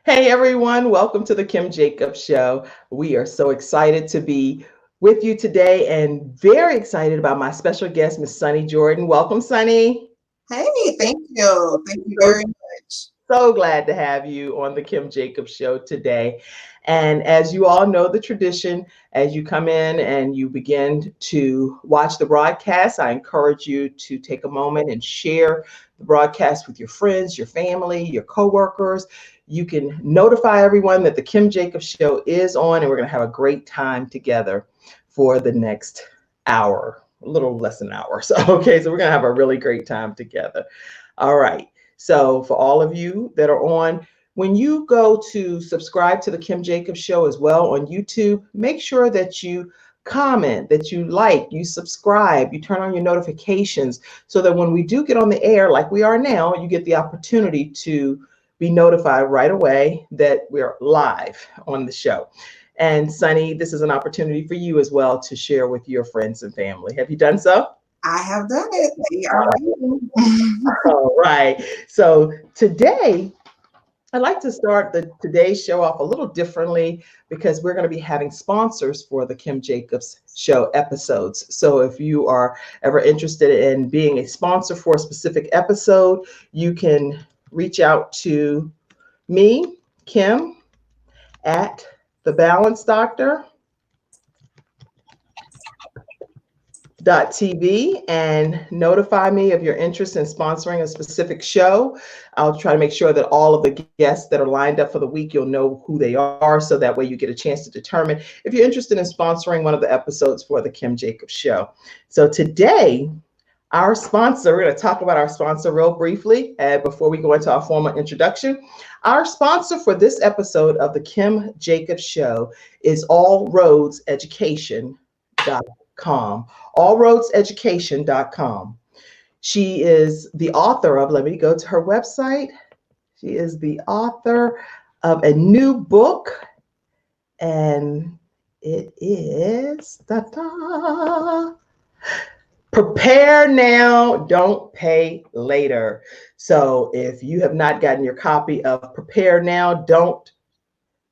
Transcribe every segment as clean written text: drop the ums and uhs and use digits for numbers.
Hey everyone, welcome to the Kim Jacobs Show. We are so excited to be with you today and very excited about my special guest, Miss Sunny Jordan. Welcome, Sunny. Hey, thank you. Thank you So, very much. so glad to have you on the Kim Jacobs Show today. And as you all know, the tradition, as you come in and you begin to watch the broadcast, I encourage you to take a moment and share the broadcast with your friends, your family, your coworkers. You can notify everyone that the Kim Jacobs Show is on, and we're going to have a great time together for the next hour, a little less than an hour. So, okay, so we're going to have a really great time together. All right. So, for all of you that are on, when you go to subscribe to the Kim Jacobs Show as well on YouTube, make sure that you comment, that you like, you subscribe, you turn on your notifications so that when we do get on the air like we are now, you get the opportunity to be notified right away that we're live on the show. And Sunny, this is an opportunity for you as well to share with your friends and family. Have you done so? I have done it. They are waiting. All right. So today, I'd like to start today's show off a little differently because we're going to be having sponsors for the Kim Jacobs Show episodes. So if you are ever interested in being a sponsor for a specific episode, you can reach out to me, Kim, at the Balance Doctor TV and notify me of your interest in sponsoring a specific show. I'll try to make sure that all of the guests that are lined up for the week, you'll know who they are, so that way you get a chance to determine if you're interested in sponsoring one of the episodes for the Kim Jacobs Show. So today, our sponsor, we're going to talk about our sponsor real briefly before we go into our formal introduction. Our sponsor for this episode of the Kim Jacobs Show is allroadseducation.com. Allroadseducation.com. She is the author of, let me go to her website. She is the author of a new book, and it is Prepare Now, Don't Pay Later. So if you have not gotten your copy of Prepare Now, Don't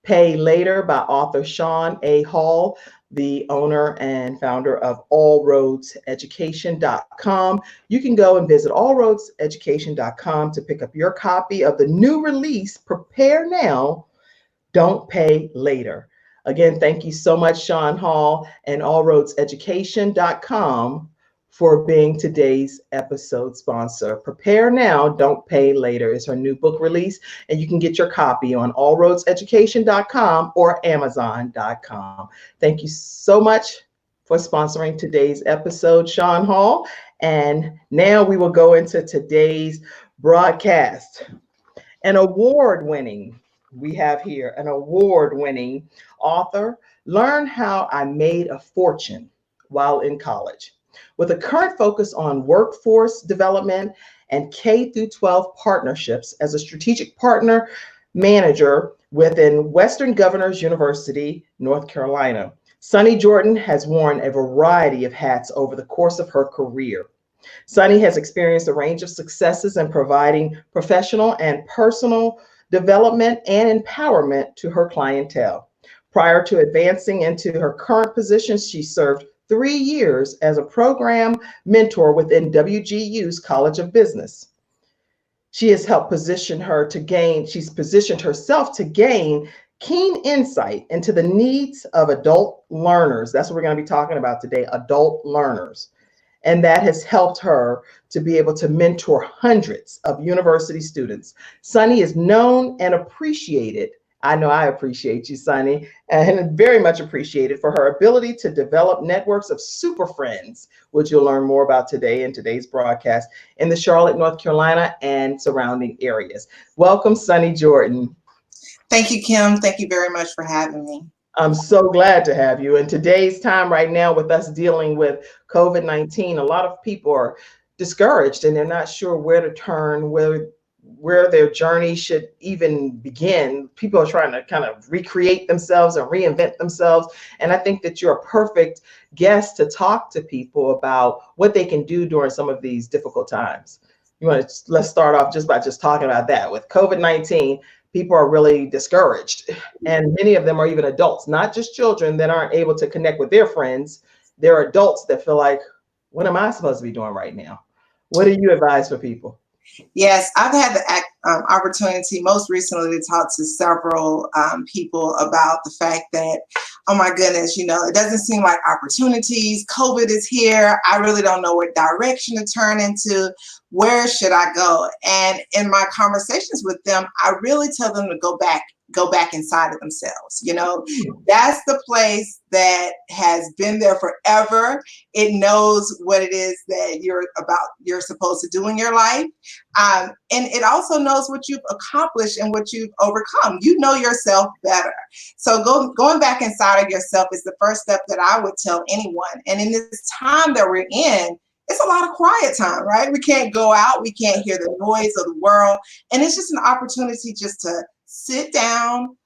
Pay Later by author Shauntae Hall, the owner and founder of allroadseducation.com. You can go and visit allroadseducation.com to pick up your copy of the new release, Prepare Now, Don't Pay Later. Again, thank you so much, Shaun Hall and allroadseducation.com for being today's episode sponsor. Prepare Now, Don't Pay Later is her new book release, and you can get your copy on allroadseducation.com or amazon.com. Thank you so much for sponsoring today's episode, Shaun Hall. And now we will go into today's broadcast. We have here an award-winning author. Learn how I made a fortune while in college. With a current focus on workforce development and K through 12 partnerships as a strategic partner manager within Western Governors University, North Carolina, Sunny Jordan has worn a variety of hats over the course of her career. Sunny has experienced a range of successes in providing professional and personal development and empowerment to her clientele. Prior to advancing into her current position, she served 3 years as a program mentor within WGU's College of Business. She's positioned herself to gain keen insight into the needs of adult learners. That's what we're going to be talking about today, adult learners. And that has helped her to be able to mentor hundreds of university students. Sunny is known and appreciated. I know I appreciate you, Sunny, and very much appreciated for her ability to develop networks of super friends, which you'll learn more about today in today's broadcast in the Charlotte, North Carolina and surrounding areas. Welcome, Sunny Jordan. Thank you, Kim. Thank you very much for having me. I'm so glad to have you. In today's time right now, with us dealing with COVID-19, a lot of people are discouraged and they're not sure where to turn, where their journey should even begin. People are trying to kind of recreate themselves and reinvent themselves. And I think that you're a perfect guest to talk to people about what they can do during some of these difficult times. Let's start off just by talking about that. With COVID-19, people are really discouraged. And many of them are even adults, not just children that aren't able to connect with their friends. They're adults that feel like, what am I supposed to be doing right now? What do you advise for people? Yes, I've had the opportunity most recently to talk to several people about the fact that, oh my goodness, it doesn't seem like opportunities. COVID is here. I really don't know what direction to turn into. Where should I go? And in my conversations with them, I really tell them to go back inside of themselves. That's the place that has been there forever. It knows what it is that you're supposed to do in your life. And it also knows what you've accomplished and what you've overcome. You know yourself better. So going back inside of yourself is the first step that I would tell anyone. And in this time that we're in, it's a lot of quiet time, right? We can't go out. We can't hear the noise of the world. And it's just an opportunity just to sit down,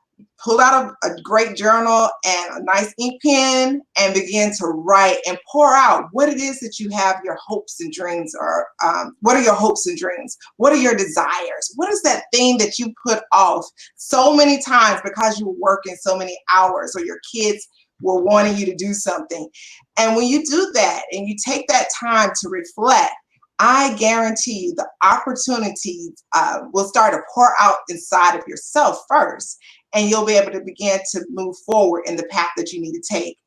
pull out a great journal and a nice ink pen and begin to write and pour out what it is that you have your hopes and dreams are. What are your hopes and dreams? What are your desires? What is that thing that you put off so many times because you were working so many hours or your kids were wanting you to do something? And when you do that and you take that time to reflect, I guarantee you the opportunities will start to pour out inside of yourself first, and you'll be able to begin to move forward in the path that you need to take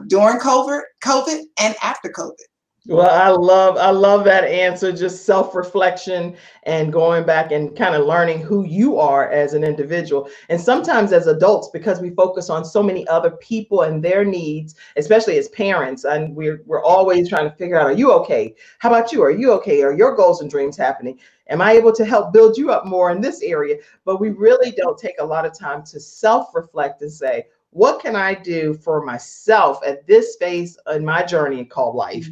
during COVID and after COVID. Well, I love that answer, just self-reflection and going back and kind of learning who you are as an individual. And sometimes as adults, because we focus on so many other people and their needs, especially as parents, and we're always trying to figure out, are you okay? How about you? Are you okay? Are your goals and dreams happening? Am I able to help build you up more in this area? But we really don't take a lot of time to self-reflect and say, what can I do for myself at this phase in my journey called life?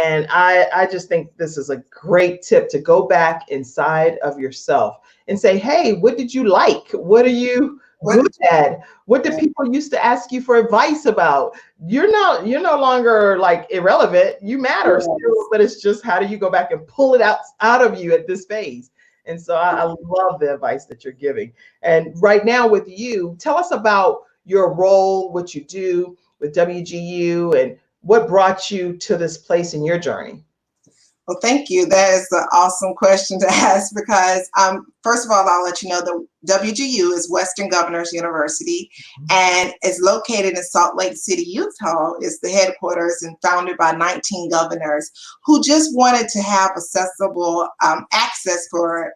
And I just think this is a great tip to go back inside of yourself and say, hey, what did you like? What are you good at? What did people used to ask you for advice about? You're no longer like irrelevant. You matter still, but it's just how do you go back and pull it out of you at this phase? And so I love the advice that you're giving. And right now with you, tell us about your role, what you do with WGU, and what brought you to this place in your journey. Well, thank you. That is an awesome question to ask because, first of all, I'll let you know that WGU is Western Governors University and is located in Salt Lake City Youth Hall. It's the headquarters and founded by 19 governors who just wanted to have accessible access for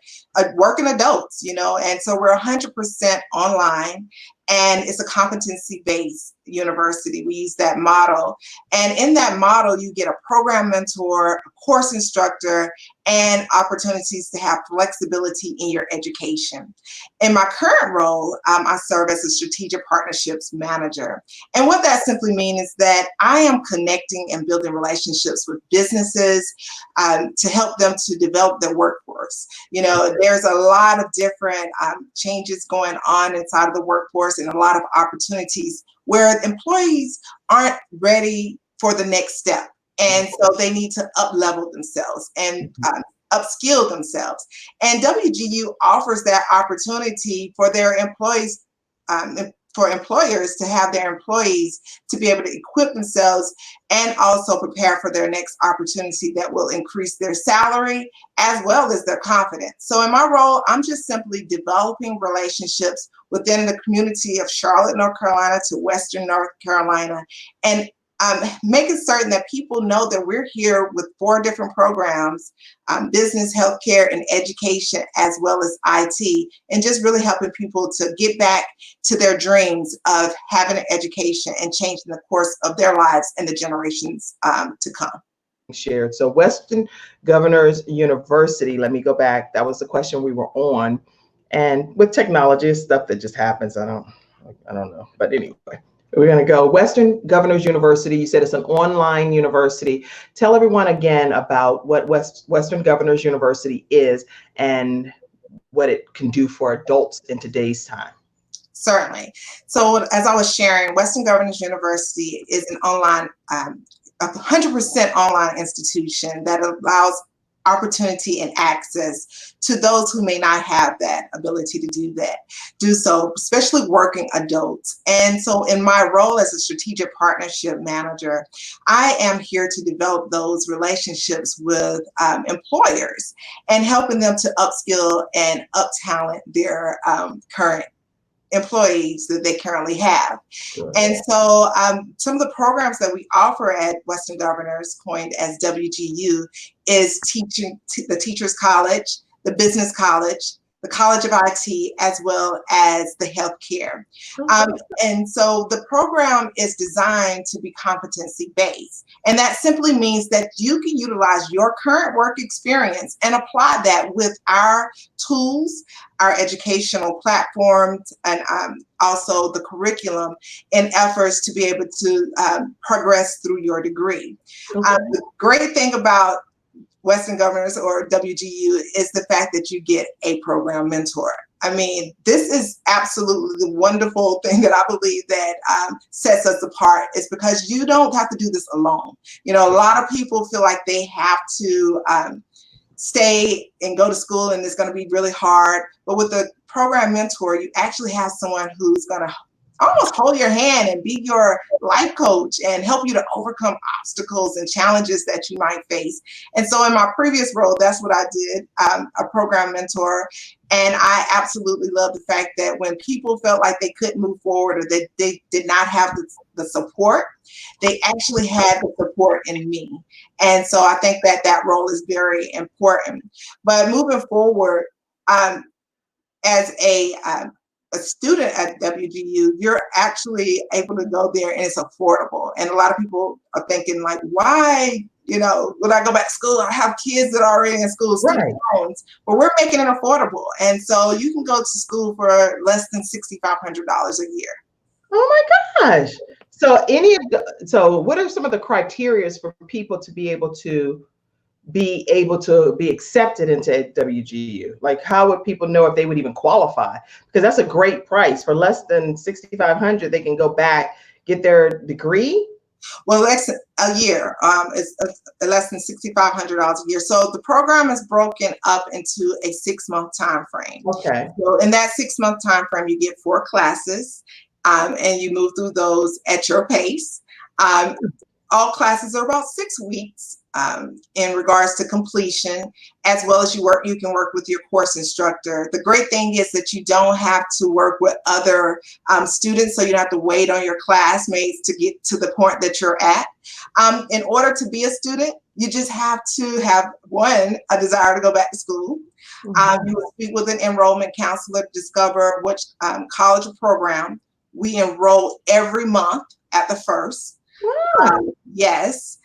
working adults, and so we're 100% online. And it's a competency-based university. We use that model. And in that model, you get a program mentor, a course instructor, and opportunities to have flexibility in your education. In my current role, I serve as a strategic partnerships manager. And what that simply means is that I am connecting and building relationships with businesses to help them to develop their workforce. There's a lot of different changes going on inside of the workforce and a lot of opportunities where employees aren't ready for the next step. And so they need to up-level themselves and upskill themselves. And WGU offers that opportunity for their employees, for employers to have their employees to be able to equip themselves and also prepare for their next opportunity that will increase their salary as well as their confidence. So in my role, I'm just simply developing relationships within the community of Charlotte, North Carolina to Western North Carolina, and making certain that people know that we're here with 4 different programs, business, healthcare, and education, as well as IT, and just really helping people to get back to their dreams of having an education and changing the course of their lives and the generations to come. Shared. So Western Governors University, let me go back. That was the question we were on. And with technology, it's stuff that just happens. I don't know. But anyway. We're going to go Western Governors University. You said it's an online university. Tell everyone again about what Western Governors University is and what it can do for adults in today's time. Certainly. So as I was sharing, Western Governors University is an online, 100% online institution that allows opportunity and access to those who may not have that ability to do so, especially working adults. And so in my role as a strategic partnership manager, I am here to develop those relationships with employers and helping them to upskill and up talent their current employees that they currently have. Sure. And so some of the programs that we offer at Western Governors, coined as WGU, is the Teachers College, the Business College, the College of IT, as well as the healthcare. And so the program is designed to be competency-based. And that simply means that you can utilize your current work experience and apply that with our tools, our educational platforms, and also the curriculum in efforts to be able to progress through your degree. The great thing about Western Governors, or WGU, is the fact that you get a program mentor. I mean, this is absolutely the wonderful thing that I believe that sets us apart, is because you don't have to do this alone. You know, a lot of people feel like they have to stay and go to school and it's going to be really hard. But with a program mentor, you actually have someone who's going to almost hold your hand and be your life coach and help you to overcome obstacles and challenges that you might face. And so in my previous role, that's what I did, a program mentor. And I absolutely love the fact that when people felt like they couldn't move forward, or they did not have the support, they actually had the support in me. And so I think that that role is very important. But moving forward, as a student at WGU, you're actually able to go there and it's affordable. And a lot of people are thinking like, why, you know, when I go back to school, I have kids that are already in school, student loans, but we're making it affordable. And so you can go to school for less than $6,500 a year. Oh my gosh. So so what are some of the criteria for people to be able to be accepted into WGU? Like, how would people know if they would even qualify? Because that's a great price. For less than $6,500, they can go back, get their degree. Well, that's a year. It's less than $6,500 a year. So the program is broken up into a 6-month time frame. Okay. So in that 6-month time frame, you get 4 classes, and you move through those at your pace. All classes are about 6 weeks in regards to completion, as well as you can work with your course instructor. The great thing is that you don't have to work with other students, so you don't have to wait on your classmates to get to the point that you're at. In order to be a student, you just have to have, one, a desire to go back to school. You will speak with an enrollment counselor to discover which college or program. We enroll every month at the first. Yes,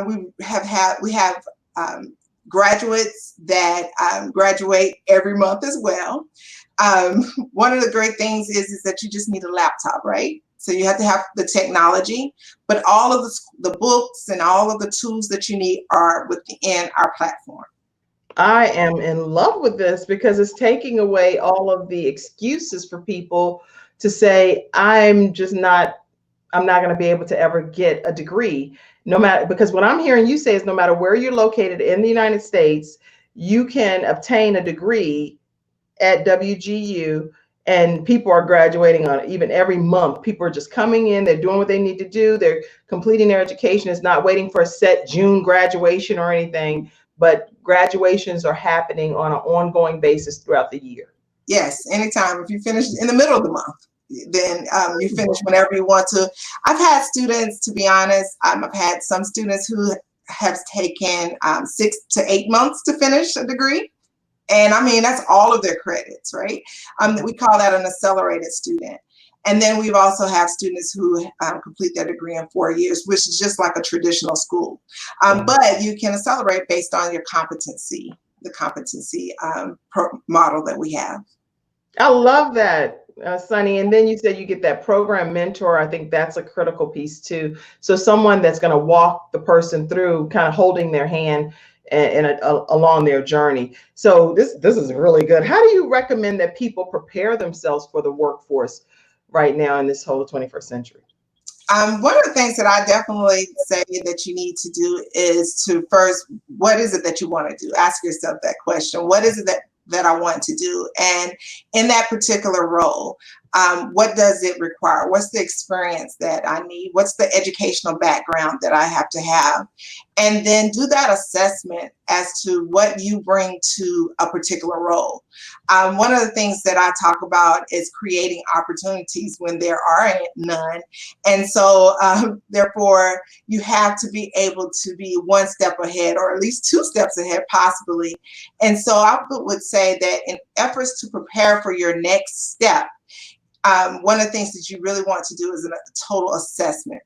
we have graduates that graduate every month as well. One of the great things is that you just need a laptop, right? So you have to have the technology, but all of the books and all of the tools that you need are within our platform. I am in love with this because it's taking away all of the excuses for people to say, I'm not going to be able to ever get a degree, no matter, because what I'm hearing you say is no matter where you're located in the United States, you can obtain a degree at WGU, and people are graduating on even every month. People are just coming in, they're doing what they need to do, they're completing their education. It's not waiting for a set June graduation or anything, but graduations are happening on an ongoing basis throughout the year. Yes, anytime. If you finish in the middle of the month, then you finish whenever you want to. I've had students, to be honest, I've had some students who have taken 6 to 8 months to finish a degree. And I mean, that's all of their credits, right? We call that an accelerated student. And then we've also have students who complete their degree in 4 years, which is just like a traditional school. But you can accelerate based on your competency, the competency model that we have. I love that. Sunny. And then you said you get that program mentor. I think that's a critical piece too. So someone that's going to walk the person through, kind of holding their hand along their journey. So this is really good. How do you recommend that people prepare themselves for the workforce right now in this whole 21st century? One of the things that I definitely say that you need to do is to first, what is it that you want to do? Ask yourself that question. What is it that I want to do? And in that particular role, what does it require? What's the experience that I need? What's the educational background that I have to have? And then do that assessment as to what you bring to a particular role. One of the things that I talk about is creating opportunities when there are none. And so, therefore, you have to be able to be one step ahead, or at least two steps ahead, possibly. And so I would say that in efforts to prepare for your next step, one of the things that you really want to do is a total assessment.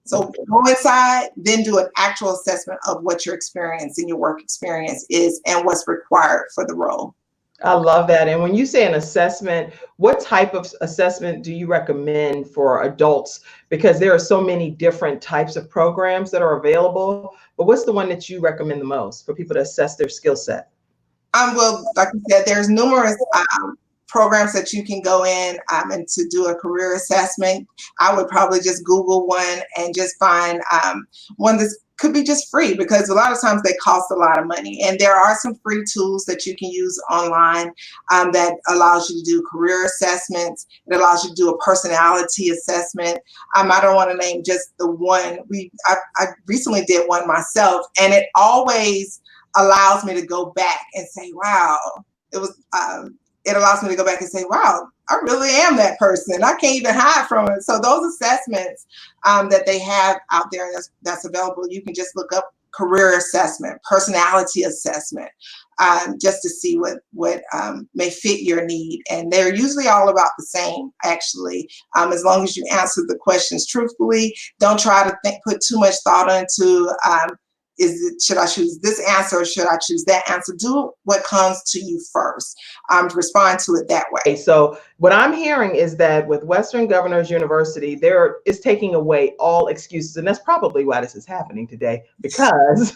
So go inside, then do an actual assessment of what your experience and your work experience is and what's required for the role. I love that. And when you say an assessment, what type of assessment do you recommend for adults? Because there are so many different types of programs that are available, but what's the one that you recommend the most for people to assess their skill set? Well, like you said, there's numerous programs that you can go in and to do a career assessment. I would probably just Google one and just find one that could be just free, because a lot of times they cost a lot of money. And there are some free tools that you can use online that allows you to do career assessments. It allows you to do a personality assessment. I don't want to name just the one. I recently did one myself, and it always allows me to go back and say, wow, it allows me to go back and say, wow, I really am that person. I can't even hide from it. So those assessments that they have out there that's available, you can just look up career assessment, personality assessment, just to see what may fit your need. And they're usually all about the same, actually, as long as you answer the questions truthfully. Don't try to put too much thought into should I choose this answer or should I choose that answer? Do what comes to you first. Respond to it that way. So what I'm hearing is that with Western Governors University, there is taking away all excuses. And that's probably why this is happening today, because this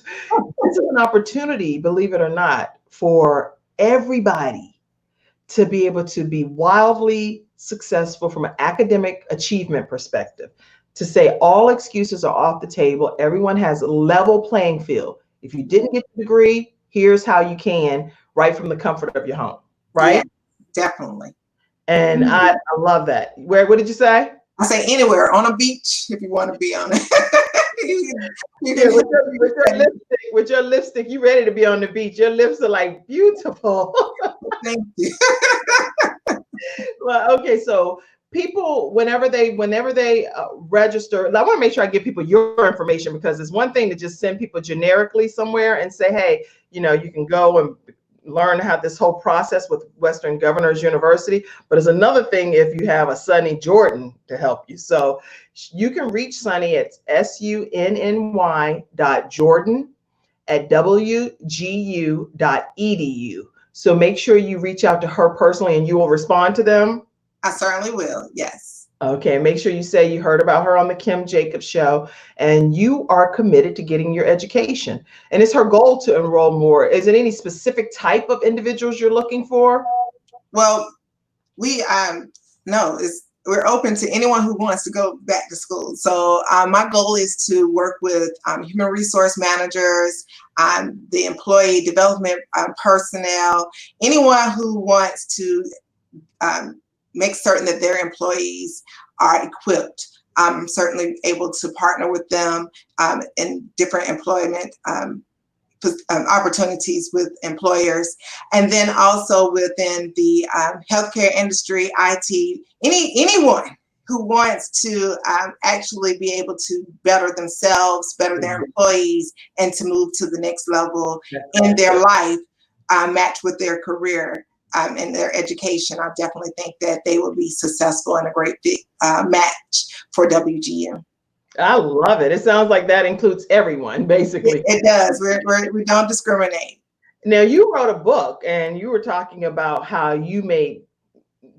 is an opportunity, believe it or not, for everybody to be able to be wildly successful from an academic achievement perspective. To say all excuses are off the table. Everyone has a level playing field. If you didn't get the degree, here's how you can, right from the comfort of your home, right? Yeah, definitely. And I love that. What did you say? I say anywhere, on a beach, if you want to be on it. With your lipstick, you ready to be on the beach. Your lips are like beautiful. Thank you. Well, okay, so people, whenever they register, I want to make sure I give people your information, because it's one thing to just send people generically somewhere and say, hey, you can go and learn how this whole process with Western Governors University, but it's another thing if you have a Sunny Jordan to help you. So you can reach Sunny at sunny.jordan@wgu.edu. So make sure you reach out to her personally and you will respond to them. I certainly will. Yes. Okay. Make sure you say you heard about her on the Kim Jacobs Show and you are committed to getting your education. And it's her goal to enroll more. Is it any specific type of individuals you're looking for? Well, we're open to anyone who wants to go back to school. So my goal is to work with human resource managers, the employee development personnel, anyone who wants to make certain that their employees are equipped. I'm certainly able to partner with them in different employment opportunities with employers, and then also within the healthcare industry, IT, anyone who wants to actually be able to better themselves, better their employees, and to move to the next level in their life, match with their career. In their education, I definitely think that they will be successful and a great match for WGU. I love it. It sounds like that includes everyone, basically. It does. We don't discriminate. Now, you wrote a book and you were talking about how you made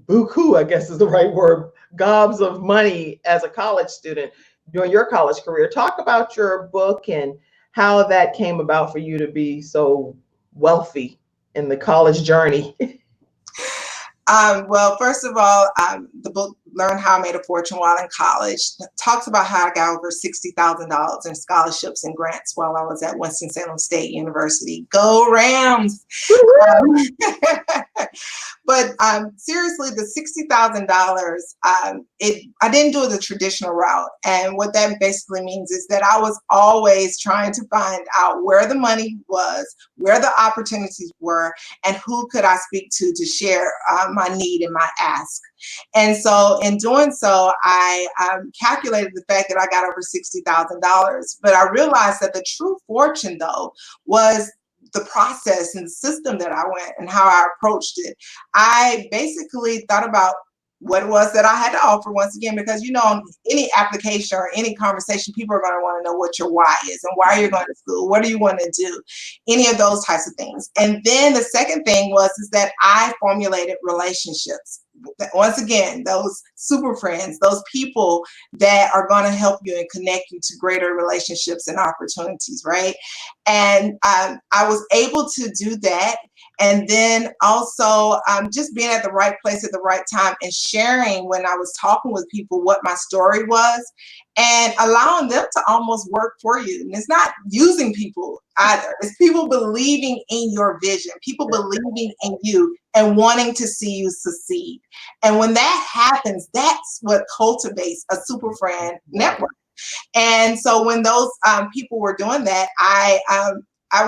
buku, I guess is the right word, gobs of money as a college student during your college career. Talk about your book and how that came about for you to be so wealthy in the college journey. Well, first of all, Learn How I Made a Fortune While in College. Talks about how I got over $60,000 in scholarships and grants while I was at Winston-Salem State University. Go Rams! But seriously, the $60,000, I didn't do it the traditional route. And what that basically means is that I was always trying to find out where the money was, where the opportunities were, and who could I speak to share my need and my ask. And so in doing so, I calculated the fact that I got over $60,000. But I realized that the true fortune, though, was the process and the system that I went and how I approached it. I basically thought about what it was that I had to offer once again, because, you know, on any application or any conversation, people are going to want to know what your why is and why you're going to school. What do you want to do? Any of those types of things. And then the second thing is that I formulated relationships. Once again, those super friends, those people that are going to help you and connect you to greater relationships and opportunities, right? And I was able to do that. And then also just being at the right place at the right time and sharing when I was talking with people what my story was and allowing them to almost work for you. And it's not using people either. It's people believing in your vision, people believing in you and wanting to see you succeed. And when that happens, that's what cultivates a super friend network. And so when those people were doing that, I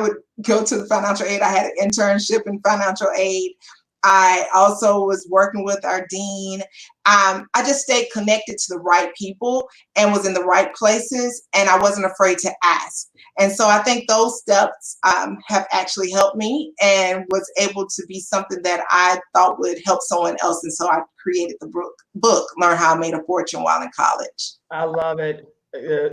would go to the financial aid. I had an internship in financial aid. I also was working with our dean. I just stayed connected to the right people and was in the right places, and I wasn't afraid to ask. And so I think those steps have actually helped me and was able to be something that I thought would help someone else. And so I created the book, Learn How I Made a Fortune While in College. I love it.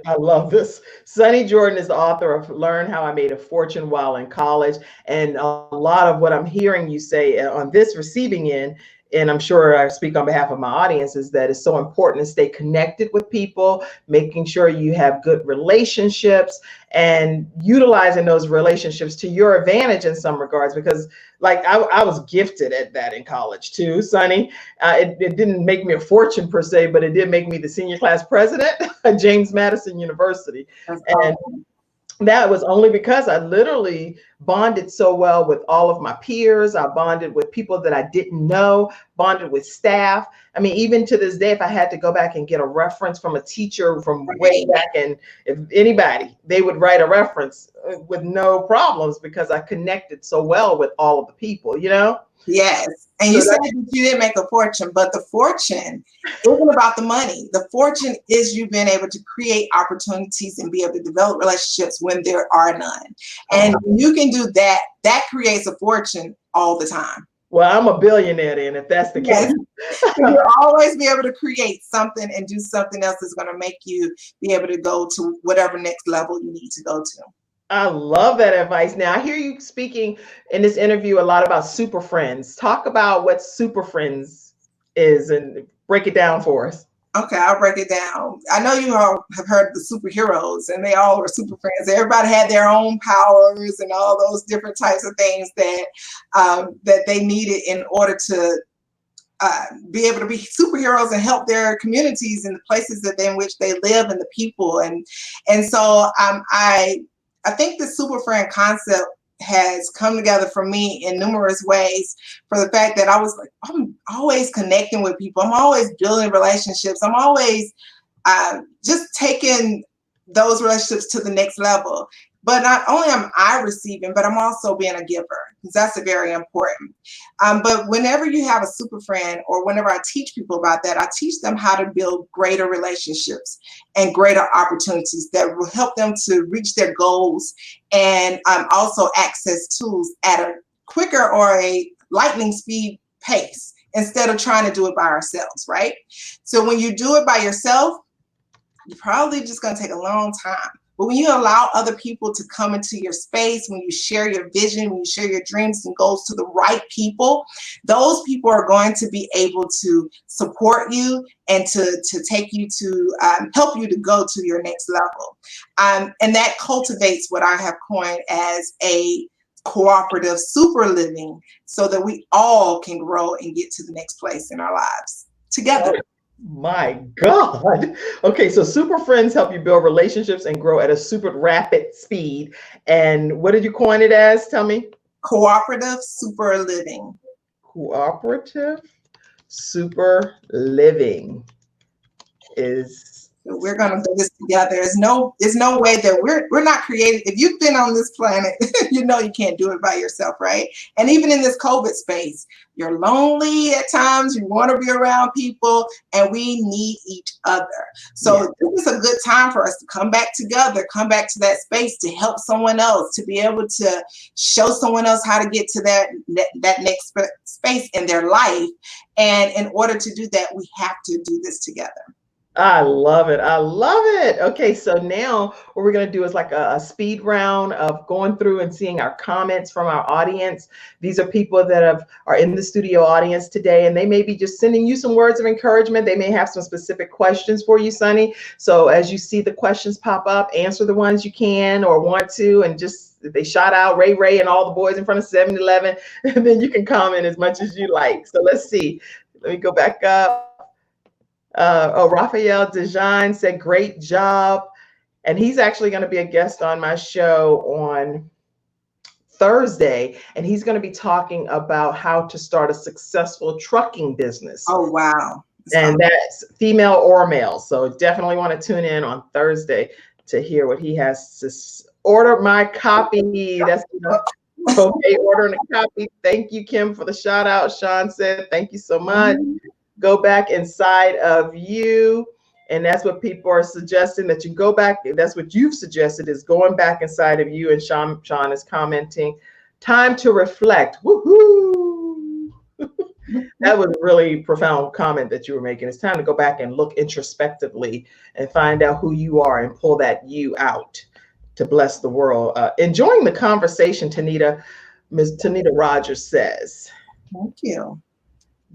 I love this. Sunny Jordan is the author of Learn How I Made a Fortune While in College. And a lot of what I'm hearing you say on this receiving end, and I'm sure I speak on behalf of my audience, is that it's so important to stay connected with people, making sure you have good relationships and utilizing those relationships to your advantage in some regards, because like I was gifted at that in college too, Sunny. It didn't make me a fortune per se, but it did make me the senior class president at James Madison University. That's and awesome. That was only because I literally bonded so well with all of my peers. I bonded with people that I didn't know, bonded with staff. I mean, even to this day, if I had to go back and get a reference from a teacher from way back, and if anybody, they would write a reference with no problems because I connected so well with all of the people, you know? Yes. And you said that you didn't make a fortune, but the fortune isn't about the money. The fortune is you being able to create opportunities and be able to develop relationships when there are none. And when you can do that, that creates a fortune all the time. Well, I'm a billionaire then, if that's the case. You'll always be able to create something and do something else that's going to make you be able to go to whatever next level you need to go to. I love that advice. Now, I hear you speaking in this interview a lot about super friends. Talk about what super friends is and break it down for us. Okay, I'll break it down. I know you all have heard of the superheroes, and they all were super friends. Everybody had their own powers and all those different types of things that that they needed in order to be able to be superheroes and help their communities and the places that in which they live and the people. And so I think the super friend concept has come together for me in numerous ways, for the fact that I was like, I'm always connecting with people. I'm always building relationships. I'm always just taking those relationships to the next level. But not only am I receiving, but I'm also being a giver, because that's very important. But whenever you have a super friend, or whenever I teach people about that, I teach them how to build greater relationships and greater opportunities that will help them to reach their goals, and also access tools at a quicker or a lightning speed pace, instead of trying to do it by ourselves, right? So when you do it by yourself, you're probably just going to take a long time. But when you allow other people to come into your space, when you share your vision, when you share your dreams and goals to the right people, those people are going to be able to support you and to take you to help you to go to your next level. And that cultivates what I have coined as a cooperative super living, so that we all can grow and get to the next place in our lives together. My God. Okay, so super friends help you build relationships and grow at a super rapid speed. And what did you coin it as? Tell me. Cooperative super living. Cooperative super living is. So we're gonna do this together. There's no way that we're not created. If you've been on this planet, you know you can't do it by yourself, right? And even in this COVID space, you're lonely at times. You want to be around people, and we need each other. So this is a good time for us to come back together, come back to that space to help someone else, to be able to show someone else how to get to that next space in their life. And in order to do that, we have to do this together. I love it. I love it. Okay, so now what we're going to do is like a speed round of going through and seeing our comments from our audience. These are people that are in the studio audience today, and they may be just sending you some words of encouragement. They may have some specific questions for you, Sonny. So as you see the questions pop up, answer the ones you can or want to, and just if they shout out Ray and all the boys in front of 7-Eleven, and then you can comment as much as you like. So let's see. Let me go back up. Raphael Dejan said, great job. And he's actually going to be a guest on my show on Thursday. And he's going to be talking about how to start a successful trucking business. Oh, wow. And that's female or male. So definitely want to tune in on Thursday to hear what he has to order my copy. That's okay, ordering a copy. Thank you, Kim, for the shout out. Sean said, thank you so much. Go back inside of you. And that's what people are suggesting, that you go back. That's what you've suggested, is going back inside of you. And Sean is commenting, time to reflect. Woohoo! That was a really profound comment that you were making. It's time to go back and look introspectively and find out who you are and pull that you out to bless the world. Enjoying the conversation, Tanita. Ms. Tanita Rogers says. Thank you.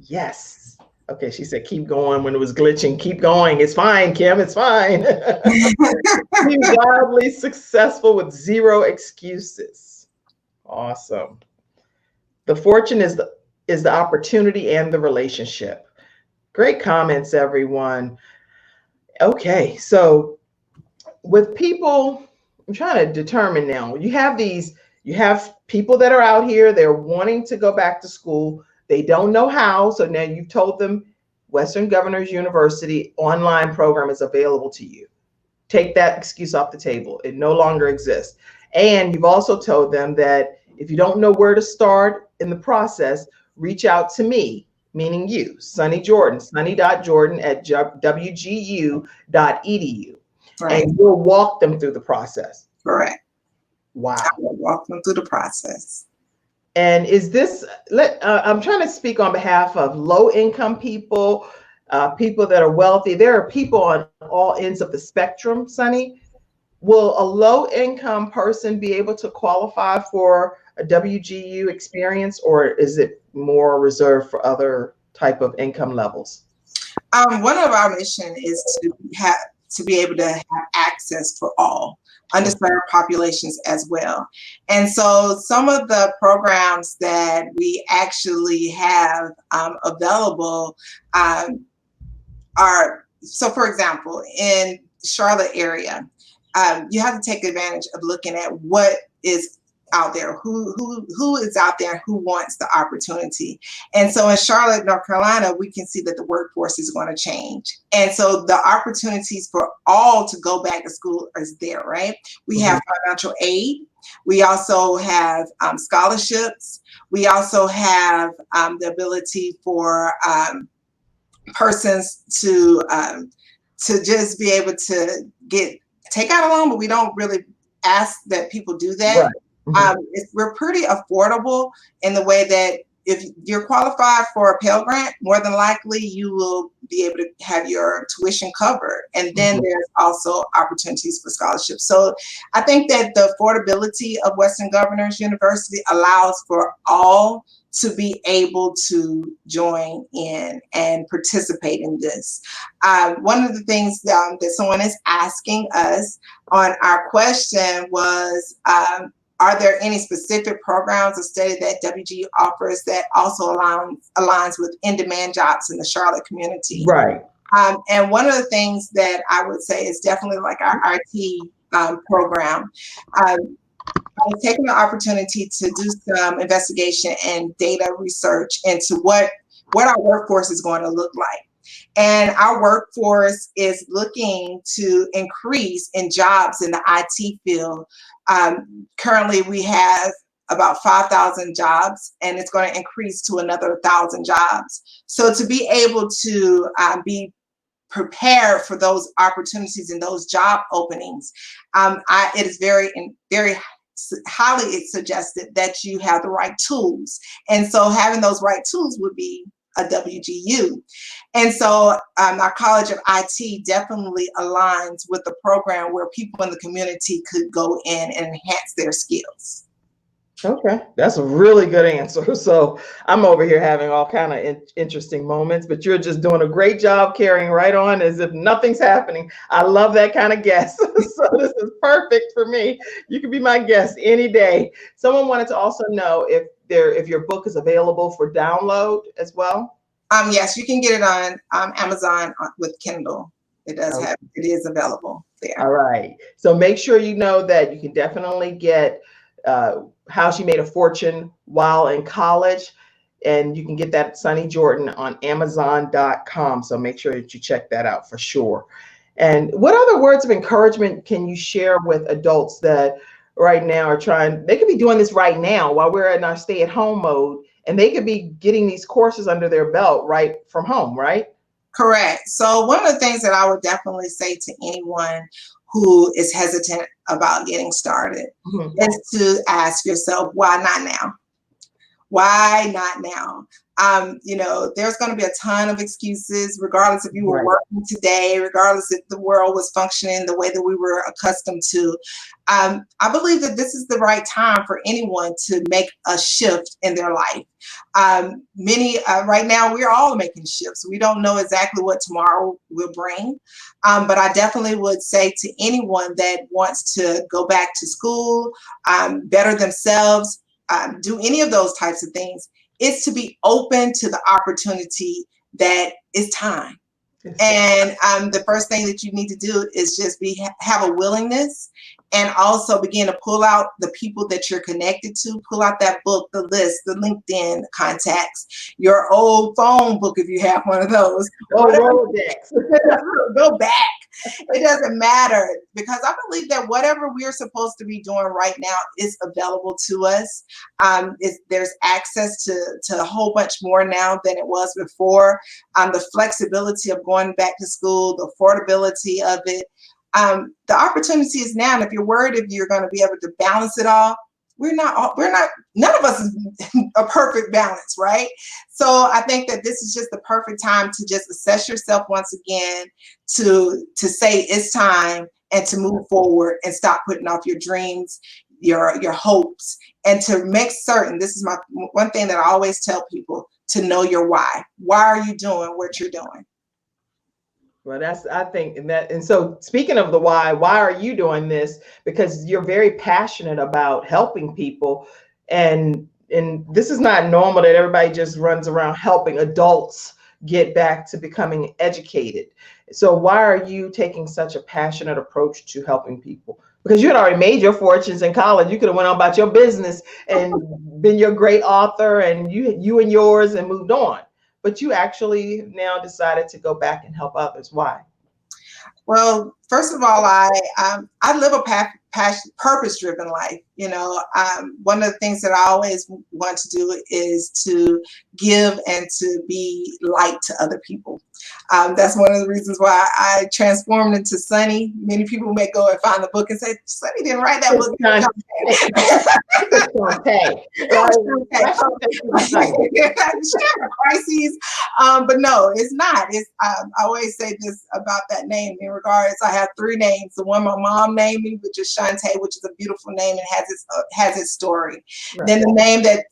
Yes. Okay, she said, keep going when it was glitching. Keep going. It's fine, Kim. It's fine. Be wildly successful with zero excuses. Awesome. The fortune is the opportunity and the relationship. Great comments, everyone. Okay, so with people, I'm trying to determine now. You have people that are out here, they're wanting to go back to school. They don't know how. So now you've told them Western Governors University online program is available to you. Take that excuse off the table. It no longer exists. And you've also told them that if you don't know where to start in the process, reach out to me, meaning you, Sonny Jordan, sonny.jordan@wgu.edu. Right. And you'll walk them through the process. Correct. Wow. I will walk them through the process. And is this, I'm trying to speak on behalf of low-income people, people that are wealthy. There are people on all ends of the spectrum, Sonny. Will a low-income person be able to qualify for a WGU experience, or is it more reserved for other type of income levels? One of our mission is to be able to have access for all underserved populations as well. And so some of the programs that we actually have available are, so for example, in Charlotte area, you have to take advantage of looking at what is out there, who is out there, who wants the opportunity. And so in Charlotte, North Carolina, we can see that the workforce is going to change. And so the opportunities for all to go back to school is there, right? We have financial aid. We also have scholarships. We also have the ability for persons to just be able to take out a loan, but we don't really ask that people do that. Right. We're pretty affordable in the way that if you're qualified for a Pell Grant, more than likely you will be able to have your tuition covered. And then there's also opportunities for scholarships. So I think that the affordability of Western Governors University allows for all to be able to join in and participate in this. One of the things that someone is asking us on our question was, are there any specific programs or study that WGU offers that also aligns with in-demand jobs in the Charlotte community? Right. And one of the things that I would say is definitely like our IT program. I was taking the opportunity to do some investigation and data research into what our workforce is going to look like. And our workforce is looking to increase in jobs in the IT field. Currently, we have about 5,000 jobs, and it's going to increase to another 1,000 jobs. So to be able to be prepared for those opportunities and those job openings, it is very highly suggested that you have the right tools. And so having those right tools would be a WGU. And so our College of IT definitely aligns with the program where people in the community could go in and enhance their skills. Okay, that's a really good answer. So I'm over here having all kind of interesting moments, but you're just doing a great job carrying right on as if nothing's happening. I love that kind of guest. So this is perfect for me. You can be my guest any day. Someone wanted to also know if your book is available for download as well. Yes, you can get it on Amazon with Kindle. It is available there. All right. So make sure you know that you can definitely get How She Made a Fortune While in College. And you can get that Sunny Jordan on Amazon.com. So make sure that you check that out for sure. And what other words of encouragement can you share with adults that right now are they could be doing this right now while we're in our stay-at-home mode, and they could be getting these courses under their belt right from home, right? Correct. So one of the things that I would definitely say to anyone who is hesitant about getting started is to ask yourself, why not now? Why not now? There's going to be a ton of excuses, regardless if you were working today, regardless if the world was functioning the way that we were accustomed to. I believe that this is the right time for anyone to make a shift in their life. Right now, we're all making shifts. We don't know exactly what tomorrow will bring. But I definitely would say to anyone that wants to go back to school, better themselves, do any of those types of things, is to be open to the opportunity that is time. And the first thing that you need to do is just have a willingness, and also begin to pull out the people that you're connected to, pull out that book, the list, the LinkedIn contacts, your old phone book if you have one of those. Go back. It doesn't matter, because I believe that whatever we're supposed to be doing right now is available to us. There's access to a whole bunch more now than it was before. The flexibility of going back to school, the affordability of it. The opportunity is now. And if you're worried if you're going to be able to balance it all, none of us is a perfect balance, right? So I think that this is just the perfect time to just assess yourself once again, to say it's time, and to move forward and stop putting off your dreams, your hopes, and to make certain, this is my one thing that I always tell people, to know your why. Why are you doing what you're doing? Well, and so speaking of the why are you doing this? Because you're very passionate about helping people, and this is not normal that everybody just runs around helping adults get back to becoming educated. So why are you taking such a passionate approach to helping people? Because you had already made your fortunes in college. You could have went on about your business and been your great author, and you and yours, and moved on. But you actually now decided to go back and help others. Why? Well, first of all, I live a purpose-driven life. One of the things that I always want to do is to give and to be light to other people. That's one of the reasons why I transformed into Sunny. Many people may go and find the book and say, Sunny didn't write that book. Crises. But no, it's not. I always say this about that name in regards. I have 3 names. The one my mom named me, which is Shauntae, which is a beautiful name and has its story. Right. Then the name that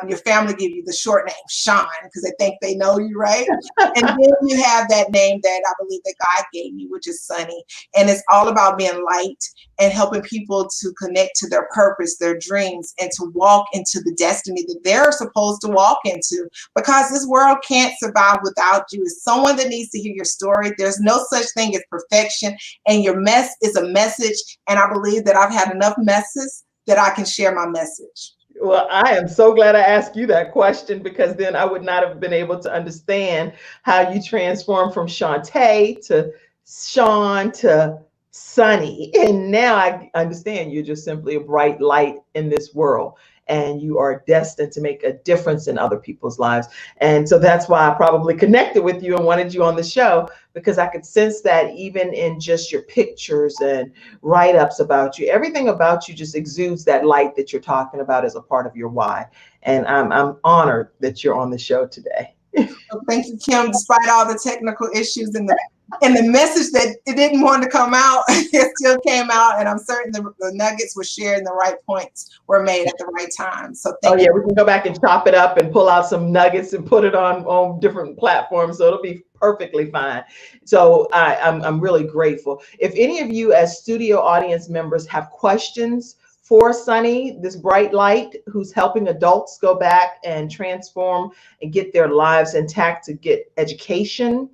your family give you, the short name, Sean, because they think they know you, right? And then you have that name that I believe that God gave me, which is Sunny. And it's all about being light and helping people to connect to their purpose, their dreams, and to walk into the destiny that they're supposed to walk into, because this world can't survive without you. It's someone that needs to hear your story. There's no such thing as perfection, and your mess is a message. And I believe that I've had enough messes that I can share my message. Well, I am so glad I asked you that question, because then I would not have been able to understand how you transformed from Shauntae to Sean to Sunny. And now I understand you're just simply a bright light in this world, and you are destined to make a difference in other people's lives. And so that's why I probably connected with you and wanted you on the show, because I could sense that even in just your pictures and write-ups about you, everything about you just exudes that light that you're talking about as a part of your why. And I'm honored that you're on the show today. So thank you, Kim. Despite all the technical issues and the message that it didn't want to come out, it still came out, and I'm certain the nuggets were shared and the right points were made at the right time. So thank you. We can go back and chop it up and pull out some nuggets and put it on different platforms, so it'll be perfectly fine. So I'm really grateful. If any of you as studio audience members have questions for Sunny, this bright light who's helping adults go back and transform and get their lives intact to get education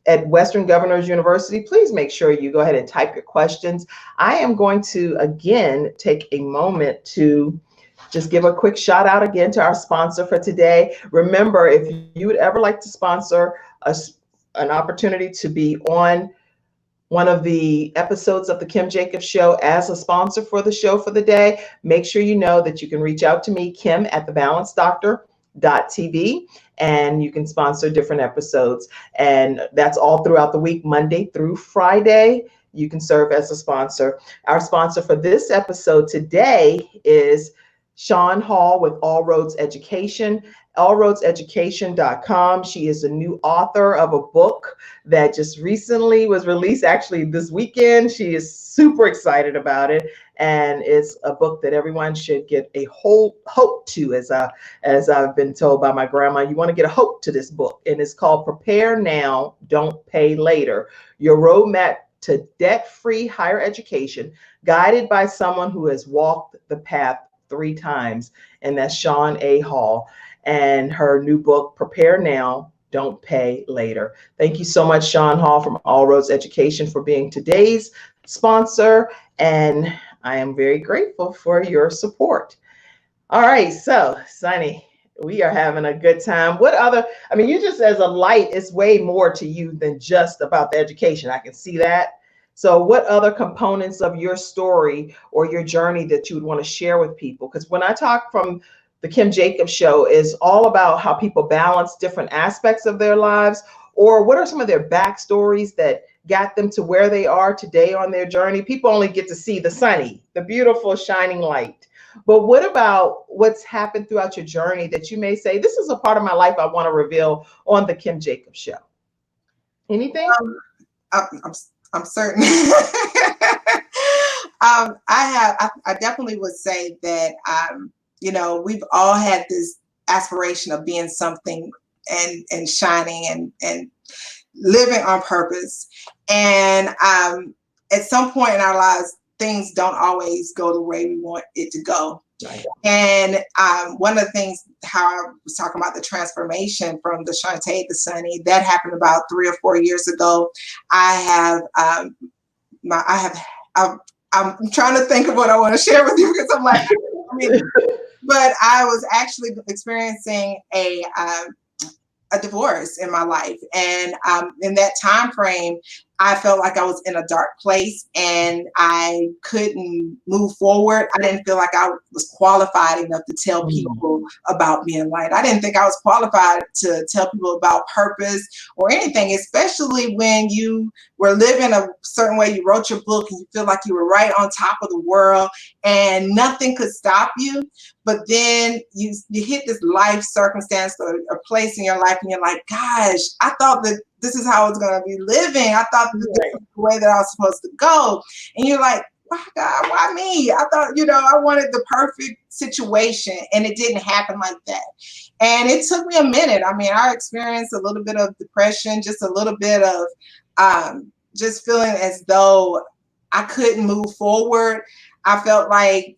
at Western Governors University, please make sure you go ahead and type your questions. I am going to, again, take a moment to just give a quick shout out again to our sponsor for today. Remember, if you would ever like to sponsor an opportunity to be on one of the episodes of the Kim Jacobs Show as a sponsor for the show for the day, make sure you know that you can reach out to me, Kim at thebalancedoctor.tv, and you can sponsor different episodes. And that's all throughout the week, Monday through Friday. You can serve as a sponsor. Our sponsor for this episode today is Shaun Hall with All Roads Education, allroadseducation.com. She is a new author of a book that just recently was released, actually this weekend. She is super excited about it. And it's a book that everyone should get a whole hope to, as I've been told by my grandma. You want to get a hope to this book. And it's called Prepare Now, Don't Pay Later, Your Roadmap to Debt-Free Higher Education, guided by someone who has walked the path 3 times. And that's Shauntae Hall. And her new book, Prepare Now, Don't Pay Later. Thank you so much, Shaun Hall from All Roads Education, for being today's sponsor. And I am very grateful for your support. All right, so Sunny, we are having a good time. What other, you just as a light, it's way more to you than just about the education. I can see that. So what other components of your story or your journey that you would want to share with people? Because when I talk from the Kim Jacobs Show, is all about how people balance different aspects of their lives, or what are some of their backstories that got them to where they are today on their journey. People only get to see the sunny, the beautiful shining light. But what about what's happened throughout your journey that you may say, this is a part of my life I want to reveal on the Kim Jacobs Show? Anything? I'm certain. I definitely would say that, we've all had this aspiration of being something and shining and living on purpose. And at some point in our lives, things don't always go the way we want it to go. Right. And one of the things, how I was talking about the transformation from the Shauntae to Sunny, that happened about 3 or 4 years ago. I'm trying to think of what I want to share with you, because I'm like, but I was actually experiencing a divorce in my life. And in that time frame, I felt like I was in a dark place and I couldn't move forward. I didn't feel like I was qualified enough to tell people about being light. I didn't think I was qualified to tell people about purpose or anything, especially when you were living a certain way. You wrote your book and you feel like you were right on top of the world and nothing could stop you. But then you hit this life circumstance or a place in your life and you're like, gosh, I thought that this is how I was going to be living. I thought that this is the way that I was supposed to go. And you're like, why God, why me? I thought, I wanted the perfect situation and it didn't happen like that. And it took me a minute. I mean, I experienced a little bit of depression, just a little bit of just feeling as though I couldn't move forward. I felt like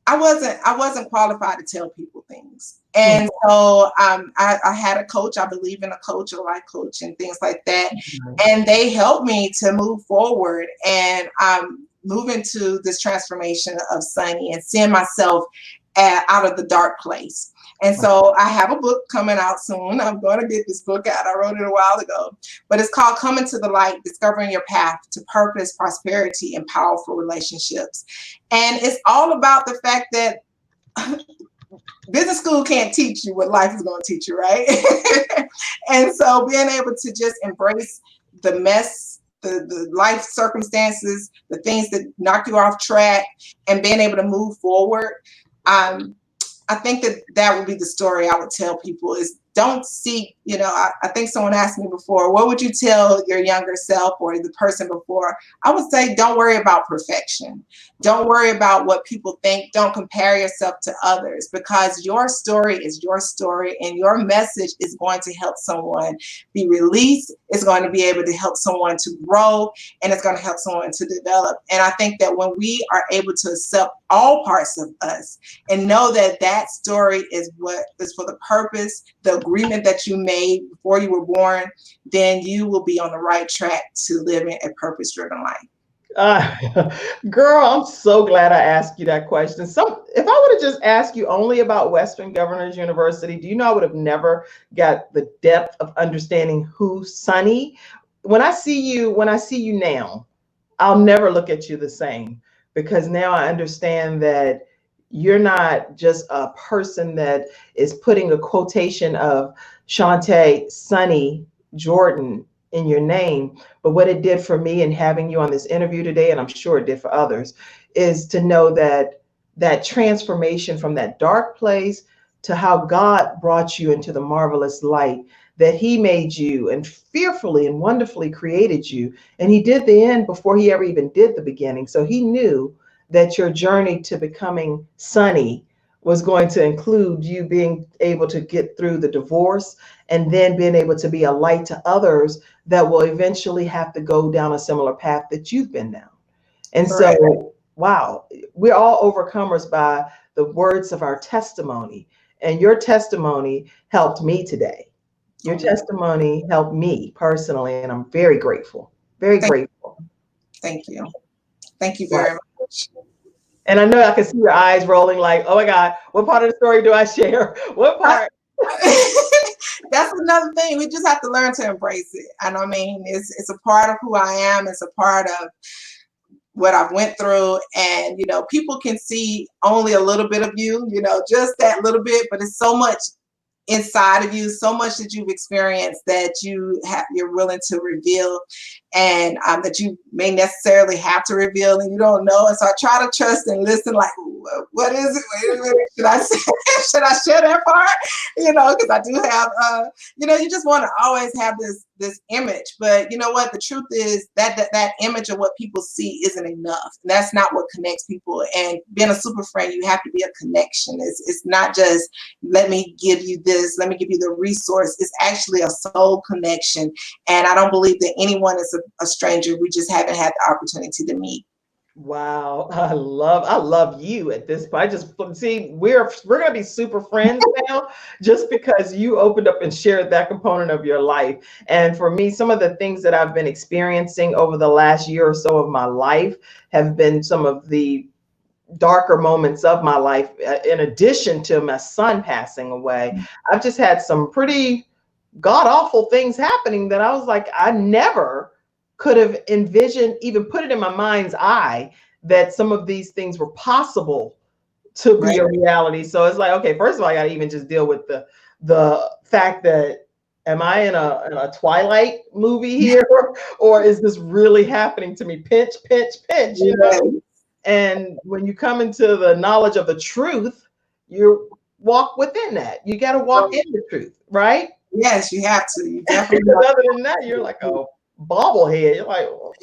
I wasn't qualified to tell people things. And so I had a coach. I believe in a coach, a life coach and things like that. And they helped me to move forward and move into this transformation of Sunny and seeing myself out of the dark place. And so I have a book coming out soon. I'm going to get this book out. I wrote it a while ago, but it's called Coming to the Light, Discovering Your Path to Purpose, Prosperity, and Powerful Relationships. And it's all about the fact that business school can't teach you what life is going to teach you, right? And so being able to just embrace the mess, the life circumstances, the things that knock you off track, and being able to move forward, I think that would be the story I would tell people is don't seek, I think someone asked me before, what would you tell your younger self or the person before? I would say, don't worry about perfection. Don't worry about what people think. Don't compare yourself to others because your story is your story and your message is going to help someone be released. It's going to be able to help someone to grow and it's going to help someone to develop. And I think that when we are able to accept all parts of us and know that that story is what is for the purpose, the agreement that you made before you were born, then you will be on the right track to living a purpose-driven life. Girl, I'm so glad I asked you that question. So if I would have just asked you only about Western Governors University, do you know I would have never got the depth of understanding who Sunny? When I see you now, I'll never look at you the same because now I understand that you're not just a person that is putting a quotation of Shauntae, Sunny, Jordan in your name. But what it did for me in having you on this interview today, and I'm sure it did for others, is to know that that transformation from that dark place to how God brought you into the marvelous light, that he made you and fearfully and wonderfully created you. And he did the end before he ever even did the beginning. So he knew that your journey to becoming Sunny was going to include you being able to get through the divorce and then being able to be a light to others that will eventually have to go down a similar path that you've been down. And Correct. So, wow, we're all overcomers by the words of our testimony. And your testimony helped me today. Your testimony helped me personally, and I'm very grateful. Very grateful. Thank you. Thank you very much. And I know I can see your eyes rolling like, oh my God, what part of the story do I share? What part? That's another thing. We just have to learn to embrace it. And I mean, it's a part of who I am. It's a part of what I've went through. And, people can see only a little bit of you, just that little bit, but it's so much inside of you, so much that you've experienced that you're willing to reveal and that you may necessarily have to reveal and you don't know. And so I try to trust and listen like, what is it? Wait a minute. Should I share that part? Because I do have, you just want to always have this image. But you know what? The truth is that image of what people see isn't enough. And that's not what connects people. And being a super friend, you have to be a connection. It's not just, let me give you this, let me give you the resource. It's actually a soul connection. And I don't believe that anyone is a stranger. We just haven't had the opportunity to meet. Wow, I love you at this point. I just see we're gonna be super friends now just because you opened up and shared that component of your life. And for me, some of the things that I've been experiencing over the last year or so of my life have been some of the darker moments of my life. In addition to my son passing away, I've just had some pretty god awful things happening that I was like, I never could have envisioned, even put it in my mind's eye that some of these things were possible to be a reality. So it's like, okay, first of all, I got to even just deal with the fact that am I in a Twilight movie here, or is this really happening to me? Pinch, pinch, pinch, you know? Yes. And when you come into the knowledge of the truth, you walk within that. You got to walk in the truth, right? Yes, you have to. You definitely Because have other than that, you're like a bobblehead. You're like, to.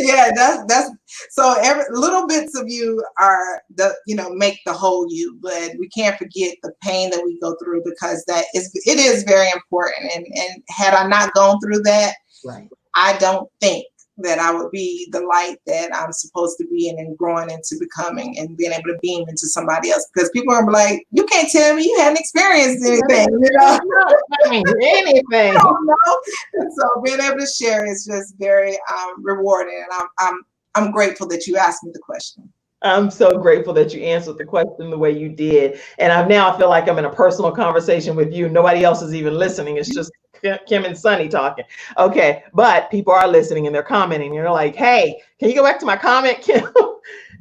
Yeah, that's so every little bits of you are the make the whole you, but we can't forget the pain that we go through because it is very important. And had I not gone through that, right. I don't think that I would be the light that I'm supposed to be in and growing into becoming and being able to beam into somebody else. Because people are like, you can't tell me you haven't experienced anything, you know? Anything. I don't know. And so being able to share is just very rewarding. And I'm grateful that you asked me the question. I'm so grateful that you answered the question the way you did. And I feel like I'm in a personal conversation with you. Nobody else is even listening. It's just Kim and Sunny talking. Okay. But people are listening and they're commenting. You're like, hey, can you go back to my comment, Kim?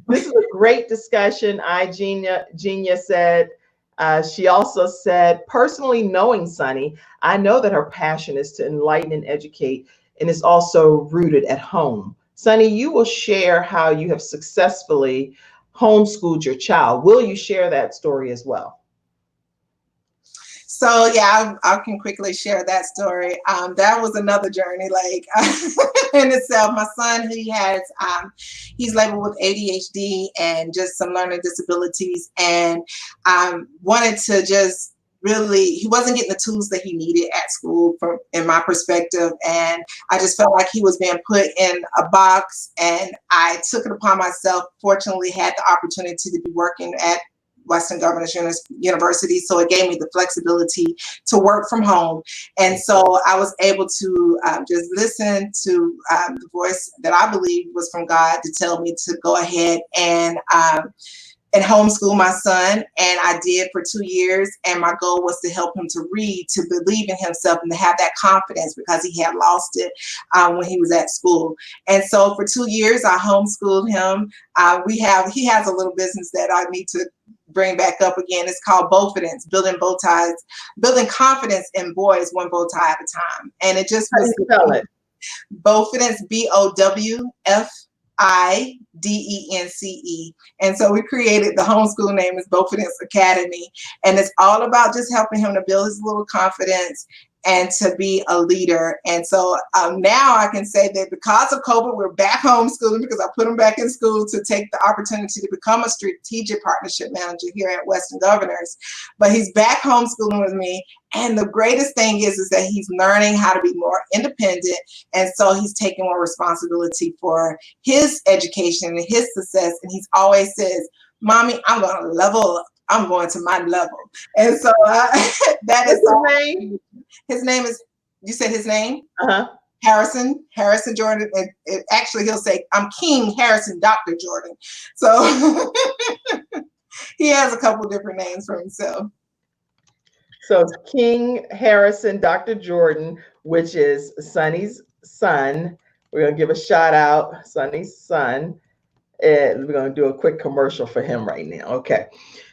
This is a great discussion. Genia said, she also said, personally knowing Sunny, I know that her passion is to enlighten and educate, and is also rooted at home. Sunny, you will share how you have successfully homeschooled your child. Will you share that story as well? So yeah, I can quickly share that story. That was another journey, like in itself. My son, he's labeled with ADHD and just some learning disabilities, and wanted to just he wasn't getting the tools that he needed at school in my perspective, and I just felt like he was being put in a box, and I took it upon myself. Fortunately, had the opportunity to be working at Western Governors University. So it gave me the flexibility to work from home. And so I was able to just listen to the voice that I believe was from God to tell me to go ahead and homeschool my son. And I did for 2 years. And my goal was to help him to read, to believe in himself, and to have that confidence because he had lost it when he was at school. And so for 2 years, I homeschooled him. He has a little business that I need to bring back up again. It's called Bowfidence, building confidence in boys one bow tie at a time. And it just was Bowfidence, BOWFIDENCE. And so we created the homeschool name is Bowfidence Academy. And it's all about just helping him to build his little confidence and to be a leader. And so now I can say that because of COVID, we're back homeschooling because I put him back in school to take the opportunity to become a strategic partnership manager here at Western Governors. But he's back homeschooling with me. And the greatest thing is that he's learning how to be more independent. And so he's taking more responsibility for his education and his success. And he's always says, Mommy, I'm going to level up. I'm going to my level. And so that is his name. His name is, you said his name? Uh-huh. Harrison Jordan. And actually, he'll say, I'm King Harrison Dr. Jordan. So he has a couple different names for himself. So it's King Harrison Dr. Jordan, which is Sunny's son. We're going to give a shout out, Sunny's son. And we're going to do a quick commercial for him right now. Okay.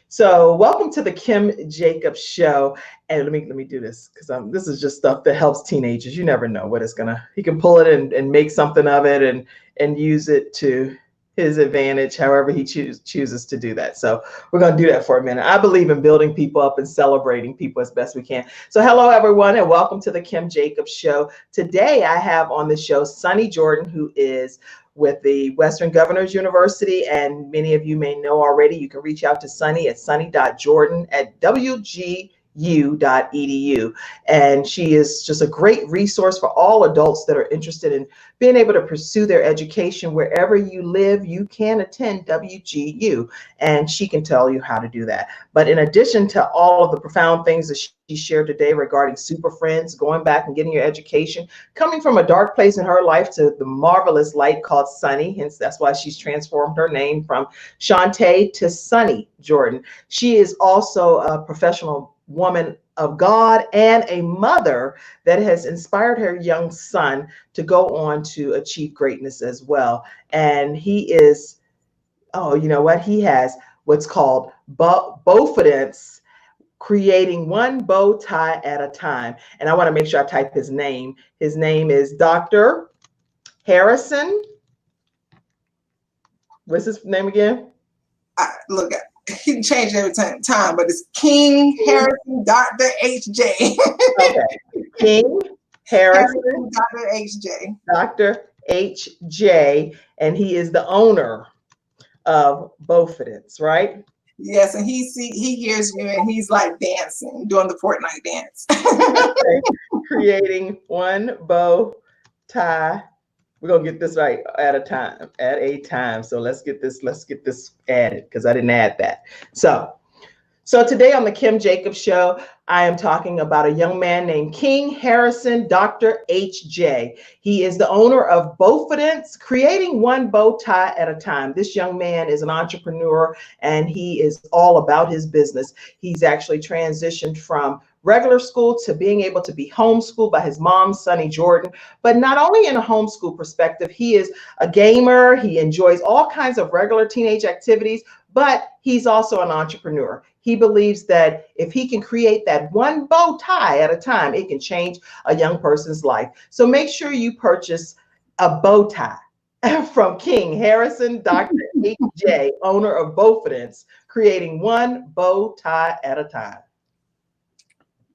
So welcome to the Kim Jacobs Show. And let me do this because this is just stuff that helps teenagers. You never know what it's he can pull it and make something of it and use it to his advantage, however he chooses to do that. So we're going to do that for a minute. I believe in building people up and celebrating people as best we can. So hello, everyone, and welcome to the Kim Jacobs Show. Today, I have on the show Sunny Jordan, who is with the Western Governors University. And many of you may know already, you can reach out to Sunny at sunny.jordan@wgu.edu. And she is just a great resource for all adults that are interested in being able to pursue their education wherever you live. You can attend WGU, and she can tell you how to do that. But in addition to all of the profound things that she shared today regarding Super Friends, going back and getting your education, coming from a dark place in her life to the marvelous light called Sunny, hence that's why she's transformed her name from Shauntae to Sunny Jordan. She is also a professional woman of God and a mother that has inspired her young son to go on to achieve greatness as well. And he is, oh, you know what? He has what's called Bowfidence, creating one bow tie at a time. And I want to make sure I type his name. His name is Dr. Harrison. What's his name again? Look, he can change every time, but it's King Harrison, Dr. HJ. Okay. King Harrison, Dr. HJ. Dr. HJ, and he is the owner of Beaufidence, right? Yes, and he hears you and he's like dancing, doing the Fortnite dance. Okay. Creating one bow tie. We're gonna get this right at a time. So let's get this added because I didn't add that. So today on the Kim Jacobs Show, I am talking about a young man named King Harrison, Dr. HJ. He is the owner of Beaufidence, creating one bow tie at a time. This young man is an entrepreneur and he is all about his business. He's actually transitioned from regular school to being able to be homeschooled by his mom, Sonny Jordan. But not only in a homeschool perspective, he is a gamer. He enjoys all kinds of regular teenage activities, but he's also an entrepreneur. He believes that if he can create that one bow tie at a time, it can change a young person's life. So make sure you purchase a bow tie from King Harrison, Dr. HJ, owner of Beaufidence, creating one bow tie at a time.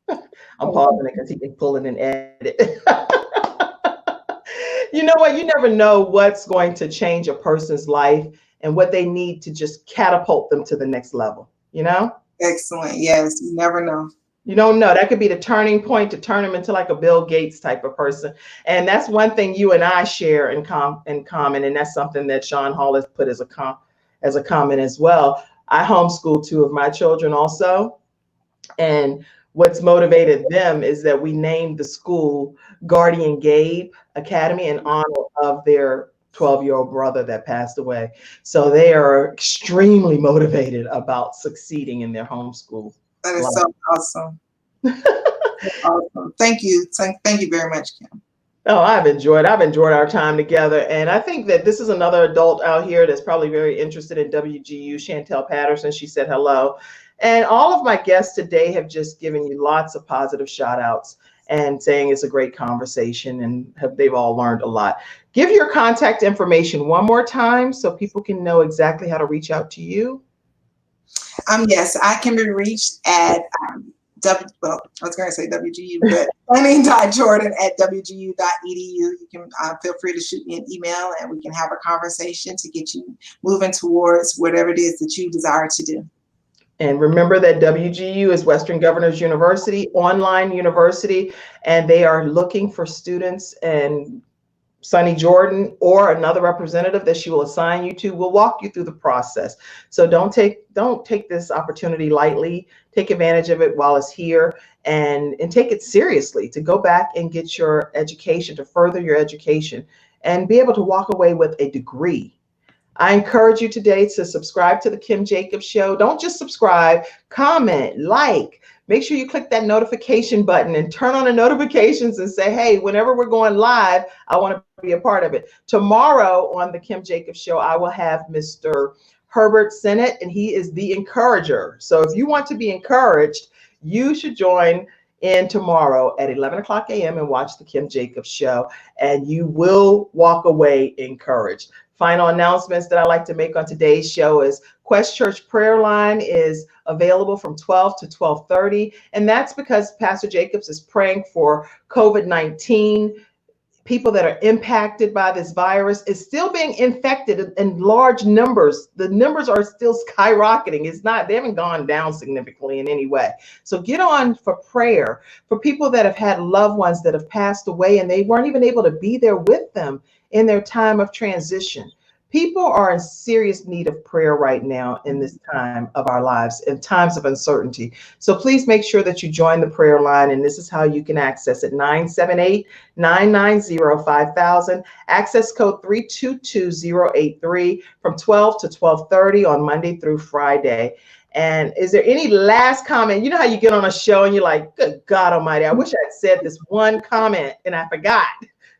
I'm pausing it because he can pull it and edit. You know what? You never know what's going to change a person's life and what they need to just catapult them to the next level, you know? Excellent. Yes, you never know. You don't know. That could be the turning point to turn him into like a Bill Gates type of person. And that's one thing you and I share in common. And that's something that Sean Hall has put as a comment as well. I homeschool two of my children also. And what's motivated them is that we named the school Guardian Gabe Academy in honor of their 12-year-old brother that passed away. So they are extremely motivated about succeeding in their homeschool. That is so awesome. Awesome. Thank you. Thank you very much, Kim. Oh, I've enjoyed our time together. And I think that this is another adult out here that's probably very interested in WGU. Shauntae Patterson, she said hello. And all of my guests today have just given you lots of positive shout outs and saying it's a great conversation and they've all learned a lot. Give your contact information one more time so people can know exactly how to reach out to you. Yes, I can be reached at I was going to say WGU, but planning.jordan@wgu.edu. You can feel free to shoot me an email and we can have a conversation to get you moving towards whatever it is that you desire to do. And remember that WGU is Western Governors University, online university, and they are looking for students, and Sonny Jordan or another representative that she will assign you to will walk you through the process. So don't take this opportunity lightly. Take advantage of it while it's here and take it seriously to go back and get your education, to further your education and be able to walk away with a degree. I encourage you today to subscribe to the Kim Jacobs Show. Don't just subscribe, comment, like. Make sure you click that notification button and turn on the notifications and say, hey, whenever we're going live, I want to be a part of it. Tomorrow on the Kim Jacobs Show, I will have Mr. Herbert Sennett, and he is the encourager. So if you want to be encouraged, you should join in tomorrow at 11 o'clock a.m. and watch the Kim Jacobs Show, and you will walk away encouraged. Final announcements that I like to make on today's show is Quest Church Prayer Line is available from 12 to 12:30. And that's because Pastor Jacobs is praying for COVID-19. People that are impacted by this virus is still being infected in large numbers. The numbers are still skyrocketing. They haven't gone down significantly in any way. So get on for prayer for people that have had loved ones that have passed away and they weren't even able to be there with them in their time of transition. People are in serious need of prayer right now in this time of our lives, in times of uncertainty. So please make sure that you join the prayer line, and this is how you can access it: 978-990-5000, access code 322083 from 12 to 12:30 on Monday through Friday. And is there any last comment? You know how you get on a show and you're like, good God Almighty, I wish I'd said this one comment and I forgot.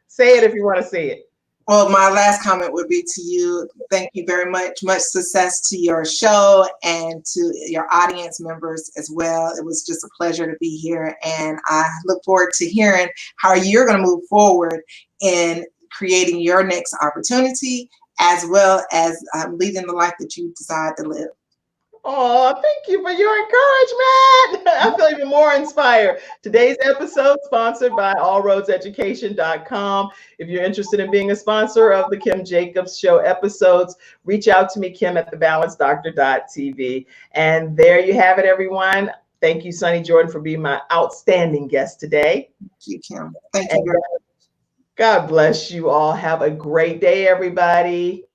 Say it if you want to say it. Well, my last comment would be to you. Thank you very much. Much success to your show and to your audience members as well. It was just a pleasure to be here. And I look forward to hearing how you're going to move forward in creating your next opportunity, as well as leading the life that you decide to live. Oh, thank you for your encouragement. I feel even more inspired. Today's episode sponsored by allroadseducation.com. If you're interested in being a sponsor of the Kim Jacobs Show episodes, reach out to me, Kim at thebalancedoctor.tv. And there you have it, everyone. Thank you, Sonny Jordan, for being my outstanding guest today. Thank you, Kim. Thank you very much. God bless you all. Have a great day, everybody.